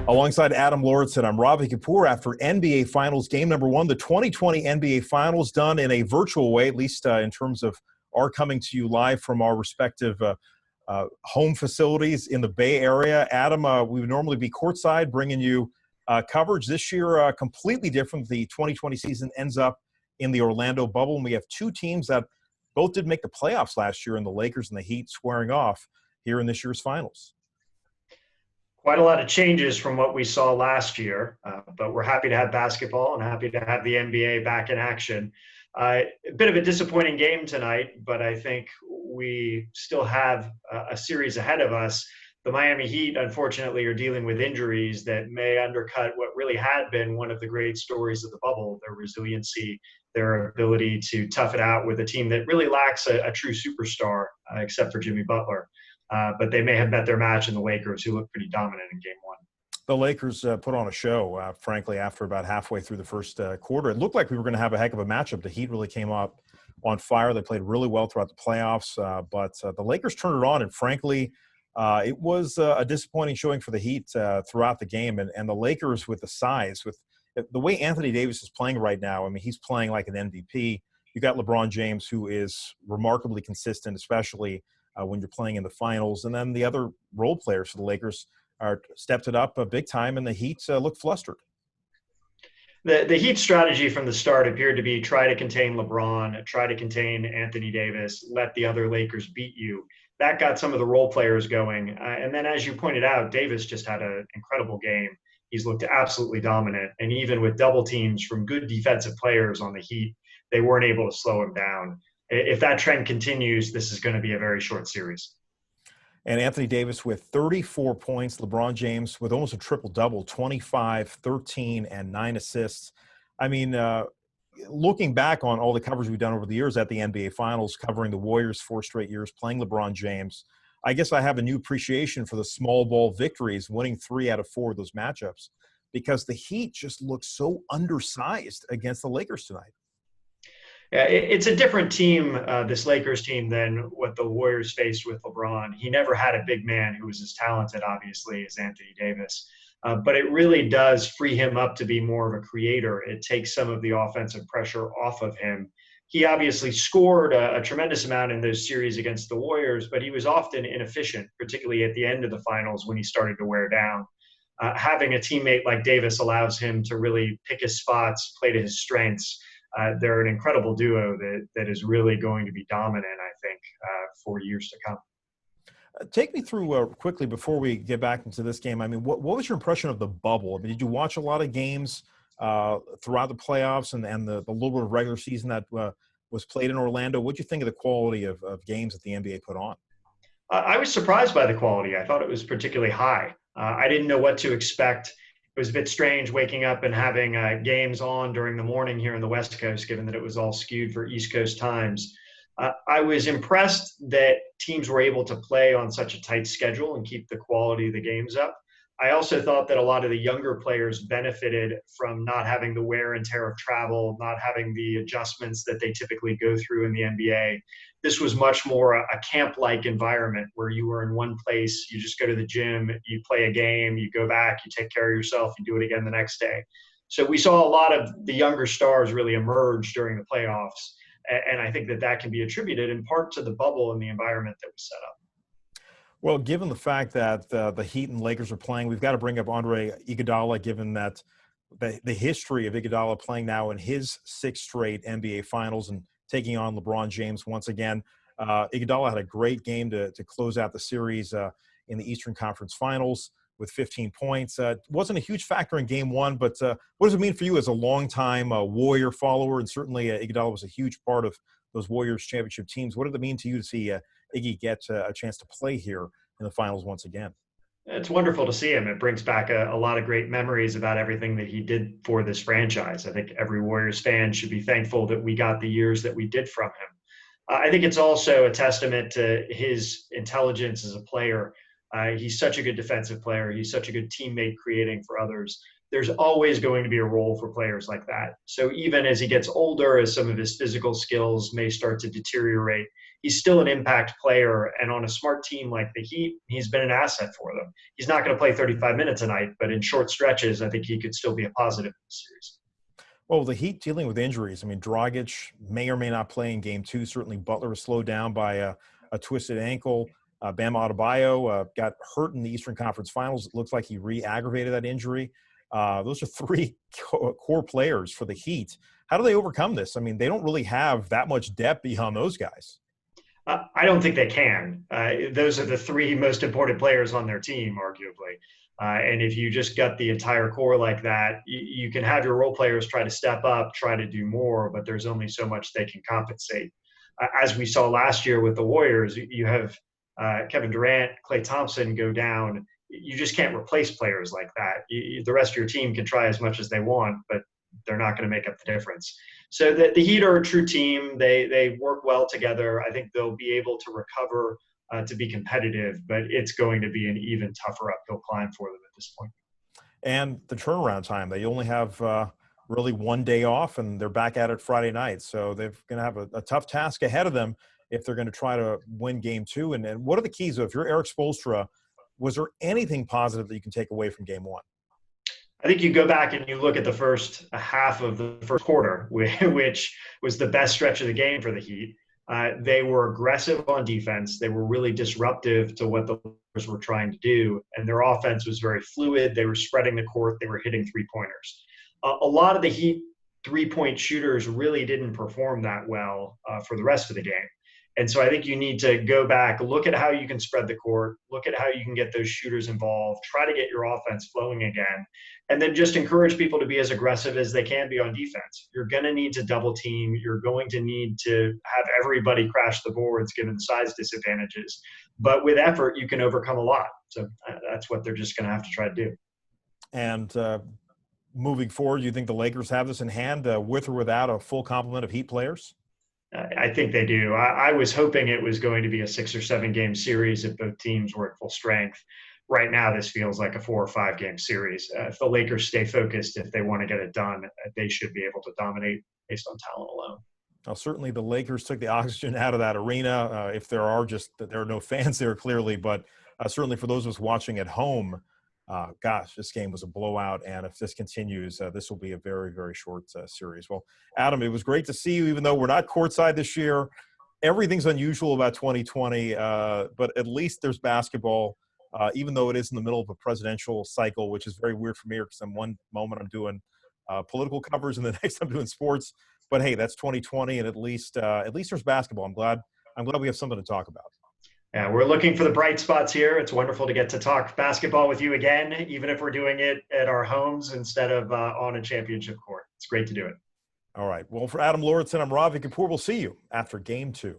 Alongside Adam Lauridsen, I'm Ravi Kapur. After NBA Finals game number one, the 2020 NBA Finals done in a virtual way, at least in terms of our coming to you live from our respective home facilities in the Bay Area. Adam, we would normally be courtside bringing you coverage. This year, completely different. The 2020 season ends up in the Orlando bubble, and we have two teams that both did make the playoffs last year, in the Lakers and the Heat, squaring off here in this year's finals. Quite a lot of changes from what we saw last year, but we're happy to have basketball and happy to have the NBA back in action. A bit of a disappointing game tonight, but I think we still have a series ahead of us. The Miami Heat, unfortunately, are dealing with injuries that may undercut what really had been one of the great stories of the bubble, their resiliency, their ability to tough it out with a team that really lacks a true superstar, except for Jimmy Butler. But they may have met their match in the Lakers, who looked pretty dominant in game one. The Lakers put on a show, frankly, after about halfway through the first quarter. It looked like we were going to have a heck of a matchup. The Heat really came up on fire. They played really well throughout the playoffs, but the Lakers turned it on, and frankly, it was a disappointing showing for the Heat throughout the game. And the Lakers, with the size, with the way Anthony Davis is playing right now, I mean, he's playing like an MVP. You got LeBron James, who is remarkably consistent, especially when you're playing in the finals. And then the other role players for the Lakers stepped it up big time, and the Heat looked flustered. The Heat strategy from the start appeared to be try to contain LeBron, try to contain Anthony Davis, let the other Lakers beat you. That got some of the role players going. And then, as you pointed out, Davis just had an incredible game. He's looked absolutely dominant. And even with double teams from good defensive players on the Heat, they weren't able to slow him down. If that trend continues, this is going to be a very short series. And Anthony Davis with 34 points, LeBron James with almost a triple-double, 25, 13, and 9 assists. I mean, looking back on all the coverage we've done over the years at the NBA Finals, covering the Warriors 4 straight years, playing LeBron James, I guess I have a new appreciation for the small ball victories, winning 3 out of 4 of those matchups, because the Heat just looked so undersized against the Lakers tonight. Yeah, it's a different team, this Lakers team, than what the Warriors faced with LeBron. He never had a big man who was as talented, obviously, as Anthony Davis. But it really does free him up to be more of a creator. It takes some of the offensive pressure off of him. He obviously scored a tremendous amount in those series against the Warriors, but he was often inefficient, particularly at the end of the finals when he started to wear down. Having a teammate like Davis allows him to really pick his spots, play to his strengths. They're an incredible duo that is really going to be dominant, I think, for years to come. Take me through quickly before we get back into this game. I mean, what was your impression of the bubble? I mean, did you watch a lot of games throughout the playoffs and the little bit of regular season that was played in Orlando? What did you think of the quality of games that the NBA put on? I was surprised by the quality. I thought it was particularly high. I didn't know what to expect. It was a bit strange waking up and having games on during the morning here in the West Coast, given that it was all skewed for East Coast times. I was impressed that teams were able to play on such a tight schedule and keep the quality of the games up. I also thought that a lot of the younger players benefited from not having the wear and tear of travel, not having the adjustments that they typically go through in the NBA. This was much more a camp-like environment where you were in one place, you just go to the gym, you play a game, you go back, you take care of yourself, you do it again the next day. So we saw a lot of the younger stars really emerge during the playoffs, and I think that can be attributed in part to the bubble and the environment that was set up. Well, given the fact that the Heat and Lakers are playing, we've got to bring up Andre Iguodala, given that the history of Iguodala playing now in his 6th straight NBA Finals and taking on LeBron James once again. Iguodala had a great game to close out the series in the Eastern Conference Finals with 15 points. Wasn't a huge factor in game one, but what does it mean for you as a longtime Warrior follower? And certainly Iguodala was a huge part of those Warriors championship teams. What did it mean to you to see Iggy get a chance to play here in the finals once again? It's wonderful to see him. It brings back a lot of great memories about everything that he did for this franchise. I think every Warriors fan should be thankful that we got the years that we did from him. I think it's also a testament to his intelligence as a player. He's such a good defensive player. He's such a good teammate creating for others. there's always going to be a role for players like that. So even as he gets older, as some of his physical skills may start to deteriorate, he's still an impact player. And on a smart team like the Heat, he's been an asset for them. He's not going to play 35 minutes a night, but in short stretches, I think he could still be a positive in the series. Well, the Heat dealing with injuries. I mean, Dragic may or may not play in game 2. Certainly Butler was slowed down by a twisted ankle. Bam Adebayo got hurt in the Eastern Conference Finals. It looks like he re-aggravated that injury. Those are 3 core players for the Heat. How do they overcome this? I mean, they don't really have that much depth beyond those guys. I don't think they can. Those are the 3 most important players on their team, arguably. And if you just got the entire core like that, you can have your role players try to step up, try to do more, but there's only so much they can compensate. As we saw last year with the Warriors, you have Kevin Durant, Klay Thompson go down. You just can't replace players like that. The rest of your team can try as much as they want, but they're not going to make up the difference. So the Heat are a true team. They work well together. I think they'll be able to recover to be competitive, but it's going to be an even tougher uphill climb for them at this point. And the turnaround time, they only have really 1 day off, and they're back at it Friday night. So they're going to have a tough task ahead of them if they're going to try to win game 2. And what are the keys? If you're Eric Spoelstra, was there anything positive that you can take away from game 1? I think you go back and you look at the first half of the first quarter, which was the best stretch of the game for the Heat. They were aggressive on defense. They were really disruptive to what the Lakers were trying to do, and their offense was very fluid. They were spreading the court. They were hitting three-pointers. A lot of the Heat three-point shooters really didn't perform that well for the rest of the game. And so I think you need to go back, look at how you can spread the court, look at how you can get those shooters involved, try to get your offense flowing again, and then just encourage people to be as aggressive as they can be on defense. You're going to need to double team. You're going to need to have everybody crash the boards given the size disadvantages. But with effort, you can overcome a lot. So that's what they're just going to have to try to do. And moving forward, you think the Lakers have this in hand with or without a full complement of Heat players? I think they do. I was hoping it was going to be a 6 or 7 game series if both teams were at full strength. Right now, this feels like a 4 or 5 game series. If the Lakers stay focused, if they want to get it done, they should be able to dominate based on talent alone. Now, certainly the Lakers took the oxygen out of that arena. If there are no fans there clearly, but certainly for those of us watching at home, gosh, this game was a blowout. And if this continues, this will be a very, very short series. Well, Adam, it was great to see you, even though we're not courtside this year. Everything's unusual about 2020, but at least there's basketball, even though it is in the middle of a presidential cycle, which is very weird for me because one moment I'm doing political covers and the next I'm doing sports. But hey, that's 2020, and at least there's basketball. I'm glad we have something to talk about. Yeah, we're looking for the bright spots here. It's wonderful to get to talk basketball with you again, even if we're doing it at our homes instead of on a championship court. It's great to do it. All right. Well, for Adam Lauridsen, I'm Ravi Kapur. We'll see you after game 2.